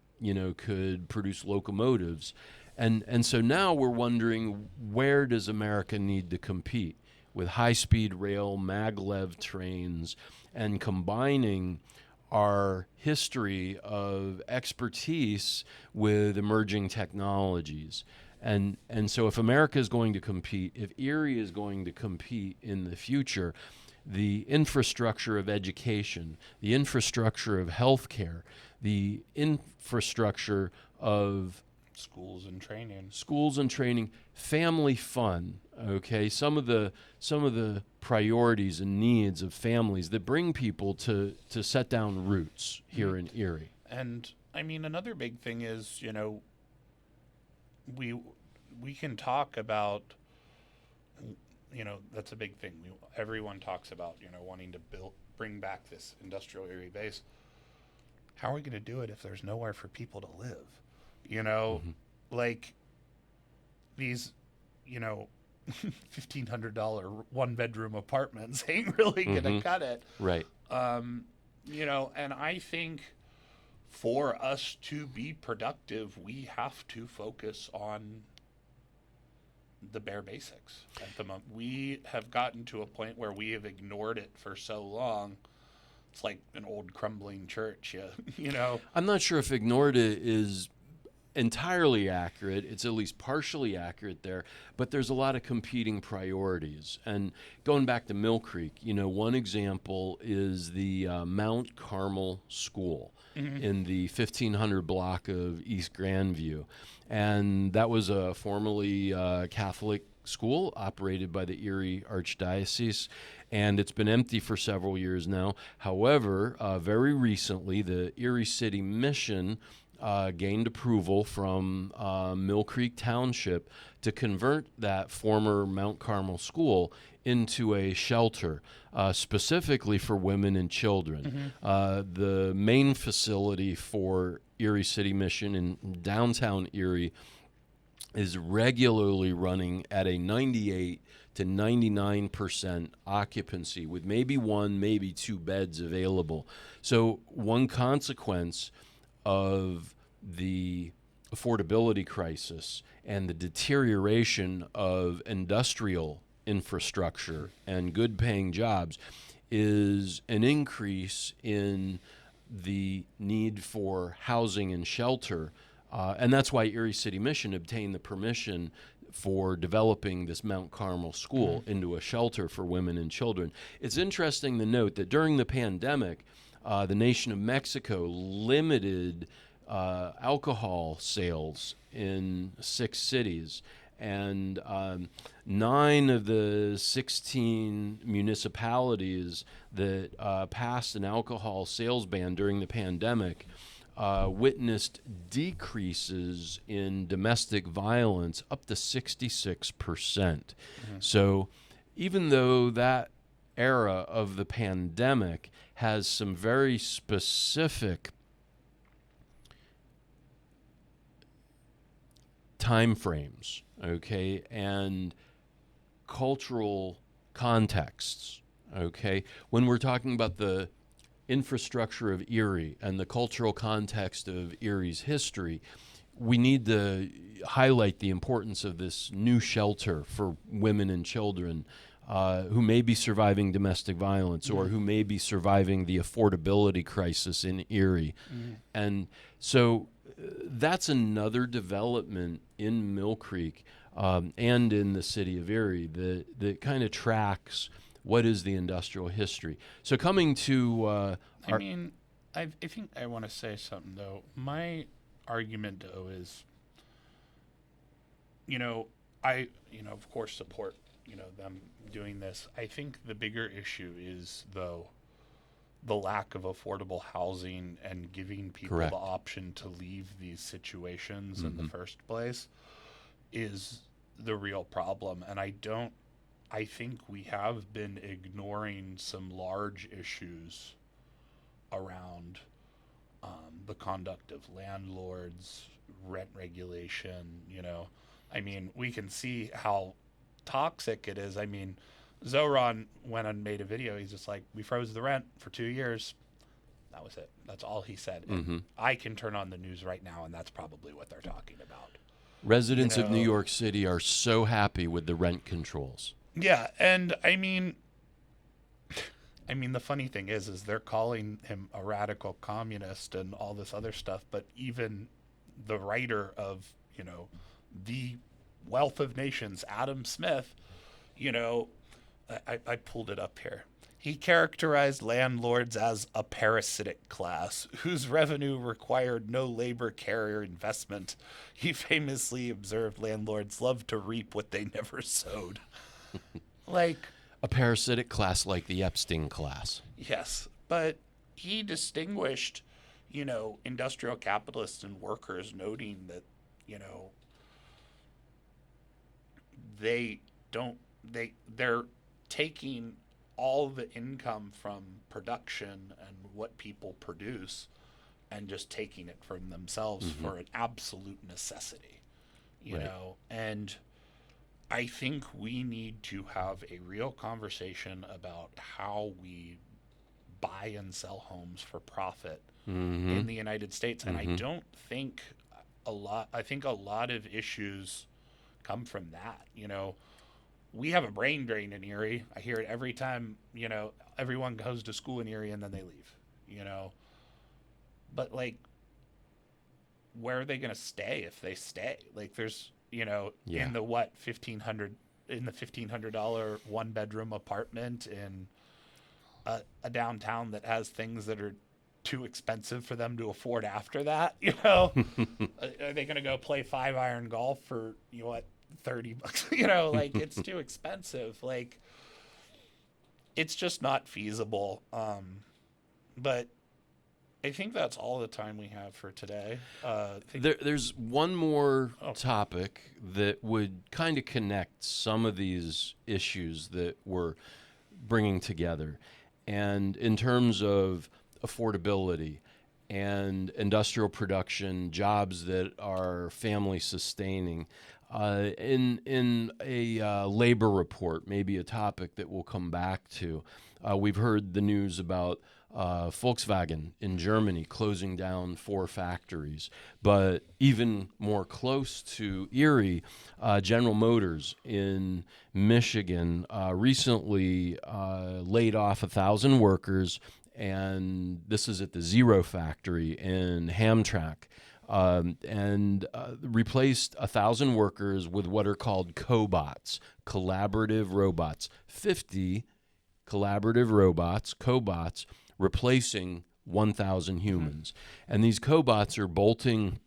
could produce locomotives. And so now we're wondering, where does America need to compete with high-speed rail, maglev trains, and combining our history of expertise with emerging technologies. And so if America is going to compete, if Erie is going to compete in the future, the infrastructure of education, the infrastructure of healthcare, the infrastructure of schools and training, family fun, okay, some of the priorities and needs of families that bring people to set down roots here in Erie. And I mean, another big thing is, we can talk about, that's a big thing. Everyone talks about, wanting to bring back this industrial Erie base. How are we going to do it if there's nowhere for people to live? Like these, $1,500 one-bedroom apartments ain't really going to cut it. Right. And I think for us to be productive, we have to focus on the bare basics at the moment. We have gotten to a point where we have ignored it for so long. It's like an old crumbling church, I'm not sure if ignored it is entirely accurate. It's at least partially accurate there, but there's a lot of competing priorities. And going back to Mill Creek, one example is the Mount Carmel School in the 1500 block of East Grandview. And that was a formerly Catholic school operated by the Erie Archdiocese, and it's been empty for several years now. However, very recently, the Erie City Mission gained approval from Mill Creek Township to convert that former Mount Carmel school into a shelter specifically for women and children. The main facility for Erie City Mission in downtown Erie is regularly running at a 98 to 99% occupancy with maybe one, maybe two beds available. So one consequence of the affordability crisis and the deterioration of industrial infrastructure and good-paying jobs is an increase in the need for housing and shelter. And that's why Erie City Mission obtained the permission for developing this Mount Carmel school into a shelter for women and children. It's interesting to note that during the pandemic, the nation of Mexico limited alcohol sales in 6 cities, and 9 of the 16 municipalities that passed an alcohol sales ban during the pandemic witnessed decreases in domestic violence up to 66%. So even though that era of the pandemic has some very specific time frames, okay, and cultural contexts, okay, when we're talking about the infrastructure of Erie and the cultural context of Erie's history, we need to highlight the importance of this new shelter for women and children who may be surviving domestic violence or who may be surviving the affordability crisis in Erie. And so that's another development in Mill Creek and in the city of Erie that kind of tracks what is the industrial history. So coming to I think I want to say something, though. My argument, though, is, I, of course, support, them doing this. I think the bigger issue is, though, the lack of affordable housing and giving people Correct. the option to leave these situations in the first place is the real problem. And I think we have been ignoring some large issues around the conduct of landlords, rent regulation, I mean, we can see how toxic it is. I mean, Zoran went and made a video. He's just like, we froze the rent for 2 years. That was it. That's all he said. And I can turn on the news right now, and that's probably what they're talking about. Residents of New York City are so happy with the rent controls. Yeah, and I mean, the funny thing is they're calling him a radical communist and all this other stuff, but even the writer of, The Wealth of Nations, Adam Smith, I pulled it up here. He characterized landlords as a parasitic class whose revenue required no labor, care, or investment. He famously observed landlords love to reap what they never sowed. Like, A parasitic class like the Epstein class. yes, but he distinguished, industrial capitalists and workers, noting that, they're taking all the income from production and what people produce and just taking it from themselves for an absolute necessity, and I think we need to have a real conversation about how we buy and sell homes for profit in the United States. And I don't think I think a lot of issues come from that. We have a brain drain in Erie. I hear it every time, everyone goes to school in Erie and then they leave, But, like, where are they going to stay if they stay? Like, there's, in the $1,500 one-bedroom apartment in a downtown that has things that are too expensive for them to afford after that, Are they going to go play 5-iron golf for, $30? Like, it's too expensive. Like, it's just not feasible. But I think that's all the time we have for today. There's one more topic that would kind of connect some of these issues that we're bringing together. And in terms of affordability and industrial production, jobs that are family sustaining, in a labor report, maybe a topic that we'll come back to, we've heard the news about Volkswagen in Germany closing down 4 factories. But even more close to Erie, General Motors in Michigan recently laid off 1,000 workers, and this is at the Zero factory in Hamtramck. Replaced 1,000 workers with what are called cobots, collaborative robots. 50 collaborative robots, cobots, replacing 1,000 humans. And these cobots are bolting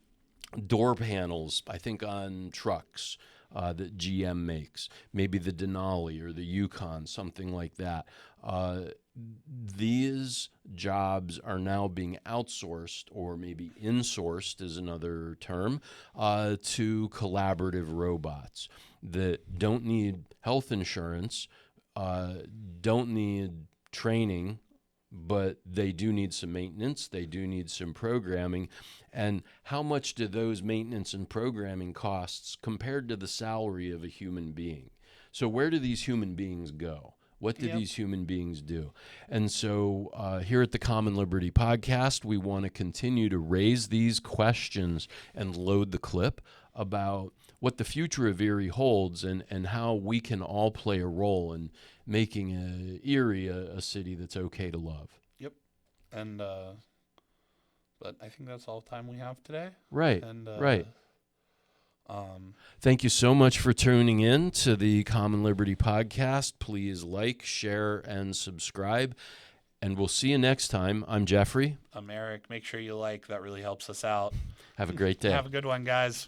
door panels, I think, on trucks that GM makes, maybe the Denali or the Yukon, something like that. These jobs are now being outsourced, or maybe insourced is another term, to collaborative robots that don't need health insurance, don't need training, but they do need some maintenance, they do need some programming. And how much do those maintenance and programming costs compared to the salary of a human being? So where do these human beings go? What do these human beings do? And so here at the Common Liberty Podcast, we want to continue to raise these questions and load the clip about what the future of Erie holds and how we can all play a role in making Erie a city that's okay to love. Yep. And, but I think that's all the time we have today. Right, and, right. Thank you so much for tuning in to the Common Liberty Podcast. Please like, share, and subscribe. And we'll see you next time. I'm Jeffrey. I'm Eric. Make sure you like. That really helps us out. Have a great day. Have a good one, guys.